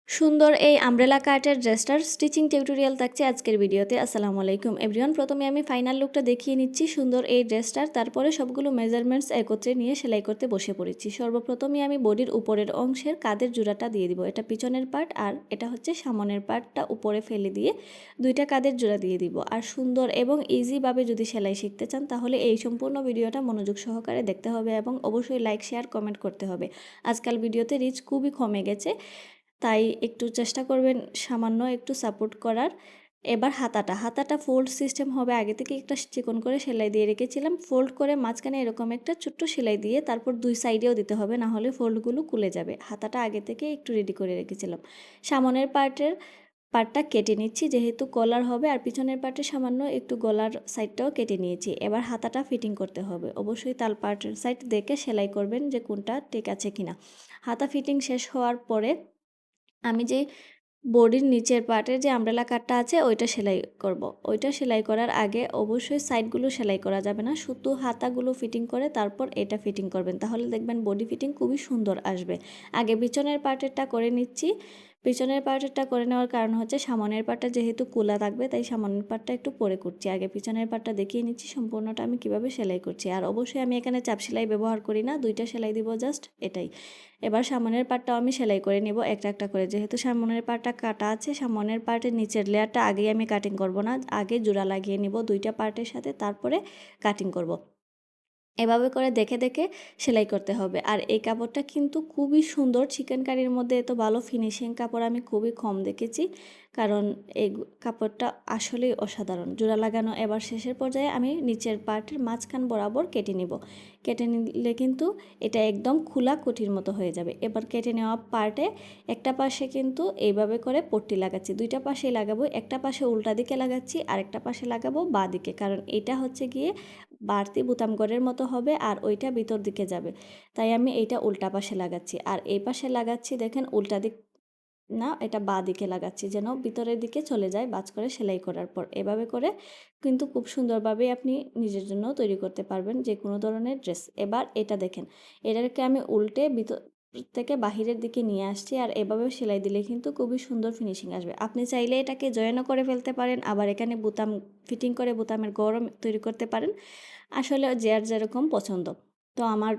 সুন্দর এই আমব্রেলা কাটের ড্রেসটার স্টিচিং টিউটোরিয়াল থাকছে আজকের ভিডিওতে। আসসালামু আলাইকুম এভরিওয়ান। প্রথমে আমি ফাইনাল লুকটা দেখিয়ে নিচ্ছি সুন্দর এই ড্রেসটার, তারপরে সবগুলো মেজারমেন্টস একত্রে নিয়ে সেলাই করতে বসে পড়েছি। সর্বপ্রথমে আমি বডির উপরের অংশের কাঁধের জোড়াটা দিয়ে দিব, এটা পিছনের পার্ট আর এটা হচ্ছে সামনের পার্টটা উপরে ফেলে দিয়ে দুইটা কাঁধের জোড়া দিয়ে দিব। আর সুন্দর এবং ইজিভাবে যদি সেলাই শিখতে চান তাহলে এই সম্পূর্ণ ভিডিওটা মনোযোগ সহকারে দেখতে হবে এবং অবশ্যই লাইক শেয়ার কমেন্ট করতে হবে। আজকাল ভিডিওতে রিচ খুবই কমে গেছে, তাই একটু চেষ্টা করবেন সামান্য একটু সাপোর্ট করার। এবার হাতাটা ফোল্ড সিস্টেম হবে। আগে থেকে একটা চিকন করে সেলাই দিয়ে রেখেছিলাম, ফোল্ড করে মাঝখানে এরকম একটা ছোট্ট সেলাই দিয়ে তারপর দুই সাইডেও দিতে হবে, না হলে ফোল্ডগুলো খুলে যাবে। হাতাটা আগে থেকে একটু রেডি করে রেখেছিলাম। সামনের পার্টটা কেটে নিচ্ছি, যেহেতু কলার হবে, আর পিছনের পার্টে সামান্য একটু গলার সাইডটাও কেটে নিয়েছি। এবার হাতাটা ফিটিং করতে হবে। অবশ্যই তাল পার্টের সাইড দেখে সেলাই করবেন যে কোনটা ঠিক আছে কিনা। হাতা ফিটিং শেষ হওয়ার পরে আমি যে বডির নিচের পার্টের যে আমব্রেলা কাটটা আছে ওইটা সেলাই করব। ওইটা সেলাই করার আগে অবশ্যই সাইডগুলো সেলাই করা যাবে না, শুধু হাতাগুলো ফিটিং করে তারপর এটা ফিটিং করবেন, তাহলে দেখবেন বডি ফিটিং খুবই সুন্দর আসবে। আগে পিছনের পার্টেরটা করে নিচ্ছি। পিছনের পার্টেরটা করে নেওয়ার কারণ হচ্ছে সামনের পার্টটা যেহেতু খোলা থাকবে, তাই সামনের পার্টটা একটু পরে করছি। আগে পিছনের পার্টটা দেখিয়ে নিচ্ছি সম্পূর্ণটা আমি কিভাবে সেলাই করছি। আর অবশ্যই আমি এখানে চাপ সেলাই ব্যবহার করি না, দুইটা সেলাই দিব জাস্ট, এটাই। এবার সামনের পার্টটাও আমি সেলাই করে নেব একটা একটা করে। যেহেতু সামনের পার্টটা কাটা আছে, সামনের পার্টের নিচের লেয়ারটা আগেই আমি কাটিং করব না, আগে জোড়া লাগিয়ে নিব দুইটা পার্টের সাথে, তারপরে কাটিং করব। এভাবে করে দেখে দেখে সেলাই করতে হবে। আর এই কাপড়টা কিন্তু খুবই সুন্দর, চিকেন কারির মধ্যে এত ভালো ফিনিশিং কাপড় আমি খুবই কম দেখেছি, কারণ এই কাপড়টা আসলেই অসাধারণ। জোড়া লাগানো এবার শেষের পর্যায়ে আমি নিচের পার্টের মাঝখান বরাবর কেটে নিব। কেটে নিলে কিন্তু এটা একদম খোলা কুটির মতো হয়ে যাবে। এবার কেটে নেওয়া পার্টে একটা পাশে কিন্তু এইভাবে করে পট্টি লাগাচ্ছি, দুইটা পাশেই লাগাবো। একটা পাশে উল্টা দিকে লাগাচ্ছি আর একটা পাশে লাগাবো বাঁ দিকে, কারণ এটা হচ্ছে গিয়ে বাড়তি বোতামঘরের মতো হবে আর ওইটা ভিতর দিকে যাবে, তাই আমি এইটা উল্টা পাশে লাগাচ্ছি। আর এই পাশে লাগাচ্ছি দেখেন উল্টা দিক না, এটা বাঁ দিকে লাগাচ্ছি যেন ভিতরের দিকে চলে যায় বাজ করে সেলাই করার পর। এভাবে করে কিন্তু খুব সুন্দরভাবে আপনি নিজের জন্য তৈরি করতে পারবেন যে কোনো ধরনের ড্রেস। এবার এটা দেখেন, এটাকে আমি উল্টে ভিতর থেকে বাহিরের দিকে নিয়ে আসছি, আর এভাবে সেলাই দিলে কিন্তু খুবই সুন্দর ফিনিশিং আসবে। আপনি চাইলে এটাকে জয়েনও করে ফেলতে পারেন, আবার এখানে বোতাম ফিটিং করে বোতামের গরম তৈরি করতে পারেন। আসলে যার যেরকম পছন্দ। তো আমার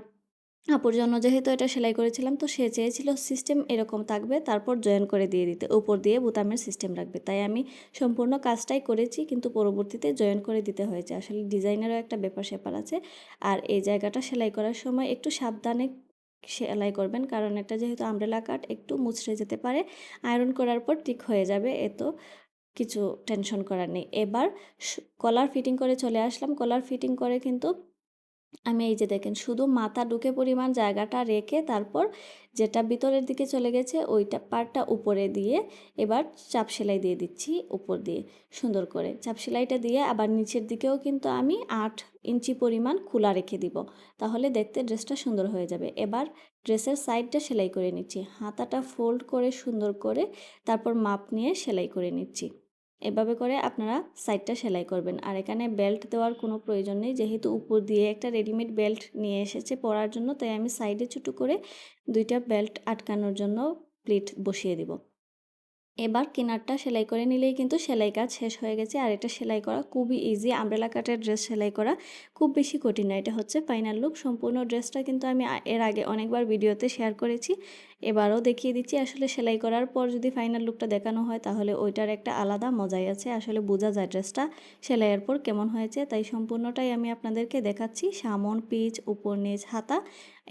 আপুর জন্য যেহেতু এটা সেলাই করেছিলাম, তো সে চেয়েছিল সিস্টেম এরকম থাকবে, তারপর জয়েন করে দিয়ে দিতে, উপর দিয়ে বোতামের সিস্টেম রাখবে। তাই আমি সম্পূর্ণ কাজটাই করেছি, কিন্তু পরবর্তীতে জয়েন করে দিতে হয়েছে। আসলে ডিজাইনেরও একটা ব্যাপার স্যাপার আছে। আর এই জায়গাটা সেলাই করার সময় একটু সাবধানে সেলাই করবেন, কারণ এটা যেহেতু আমব্রেলা কাট একটু মুচড়ে যেতে পারে। আয়রন করার পর ঠিক হয়ে যাবে, এত কিছু টেনশন করার নেই। এবার কলার ফিটিং করে চলে আসলাম। কলার ফিটিং করে কিন্তু আমি এই যে দেখেন শুধু মাথা ঢুকে পরিমাণ জায়গাটা রেখে তারপর যেটা ভিতরের দিকে চলে গেছে ওইটা পার্টটা উপরে দিয়ে এবার চাপ সেলাই দিয়ে দিচ্ছি উপর দিয়ে সুন্দর করে। চাপ সেলাইটা দিয়ে আবার নিচের দিকেও কিন্তু আমি 8 ইঞ্চি পরিমাণ খোলা রেখে দিব, তাহলে দেখতে ড্রেসটা সুন্দর হয়ে যাবে। এবার ড্রেসের সাইডটা সেলাই করে নিচ্ছি, হাতাটা ফোল্ড করে সুন্দর করে তারপর মাপ নিয়ে সেলাই করে নিচ্ছি। এভাবে করে আপনারা সাইডটা সেলাই করবেন। আর এখানে বেল্ট দেওয়ার কোনো প্রয়োজন নেই, যেহেতু উপর দিয়ে একটা রেডিমেড বেল্ট নিয়ে এসেছে পরার জন্য, তাই আমি সাইডে ছোটো করে দুইটা বেল্ট আটকানোর জন্য প্লিট বসিয়ে দিব। এবার কিনারটা সেলাই করে নিলেই কিন্তু সেলাই কাজ শেষ হয়ে গেছে। আর এটা সেলাই করা খুবই ইজি, আমব্রেলা কাটের ড্রেস সেলাই করা খুব বেশি কঠিন না। এটা হচ্ছে ফাইনাল লুক। সম্পূর্ণ ড্রেসটা কিন্তু আমি এর আগে অনেকবার ভিডিওতে শেয়ার করেছি, এবারও দেখিয়ে দিচ্ছি। আসলে সেলাই করার পর যদি ফাইনাল লুকটা দেখানো হয় তাহলে ওইটার একটা আলাদা মজাই আছে, আসলে বোঝা যায় ড্রেসটা সেলাইয়ের পর কেমন হয়েছে। তাই সম্পূর্ণটাই আমি আপনাদেরকে দেখাচ্ছি, সামন পিচ উপর নিচ হাতা।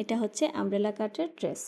এটা হচ্ছে আমব্রেলা কাটের ড্রেস।